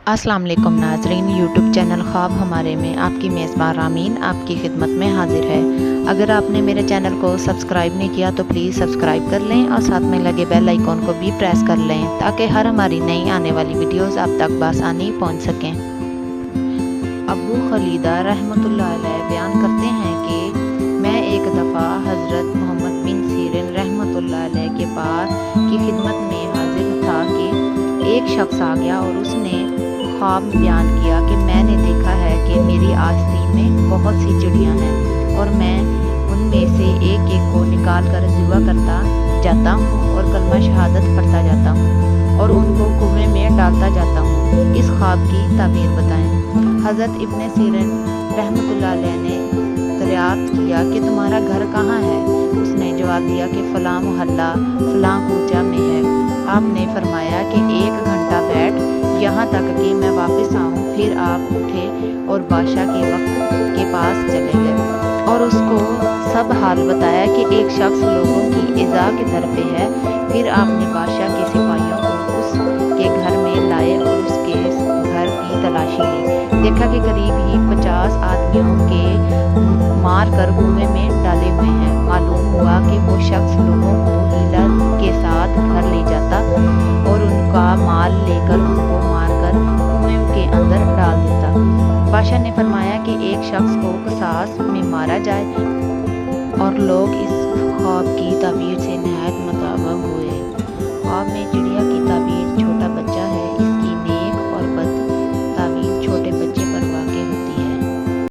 अस्सलाम वालेकुम नाज़रीन, यूट्यूब चैनल ख्वाब हमारे में आपकी मेज़बान रामीन आपकी खिदमत में हाजिर है। अगर आपने मेरे चैनल को सब्सक्राइब नहीं किया तो प्लीज़ सब्सक्राइब कर लें और साथ में लगे बेल आइकॉन को भी प्रेस कर लें ताकि हर हमारी नई आने वाली वीडियोस आप तक बआसानी पहुंच सकें। अबू खलीदा रहमतुल्लाह अलैह बयान करते हैं कि मैं एक दफ़ा हज़रत मोहम्मद बिन सीरिन रहमतुल्लाह अलैह के पास की खिदमत में हाजिर था कि एक शख्स आ गया और उसने ख्वाब बयान किया कि मैंने देखा है कि मेरी आस्तीन में बहुत सी चिड़ियाँ हैं और मैं उनमें से एक एक को निकाल कर ज़िबा करता जाता हूँ और कलमा शहादत पढ़ता जाता हूँ और उनको कुएं में डालता जाता हूँ। इस ख्वाब की ताबीर बताएं। हज़रत इब्न सीरिन रहमतुल्लाह अलैह ने दरियाफ्त किया कि तुम्हारा घर कहाँ है? उसने जवाब दिया कि फ़लाँ मोहल्ला फ़लाँ कूचा में है। आपने फरमाया कि 1 घंटा बैठ यहाँ तक कि मैं वापस आऊँ। फिर आप उठे और बादशाह के वक्त के पास चले गए और उसको सब हाल बताया कि एक शख्स लोगों की इज़ा के दर पे है। फिर आपने बादशाह के सिपाहियों को उसके घर में लाए और उसके घर की तलाशी ली। देखा कि करीब ही 50 आदमियों के मार कर कुएं में डाले हुए हैं। मालूम हुआ कि वो शख्स लोगों को हीला के साथ घर ले जाता और उनका माल लेकर उनको मारकर कुएं के अंदर डाल देता। बादशाह ने फरमाया कि एक शख्स को क़िसास में मारा जाए और लोग इस ख्वाब की ताबीर से नहायत मुताबिक हुए। ख्वाब में चिड़िया की ताबीर छोटा बच्चा है।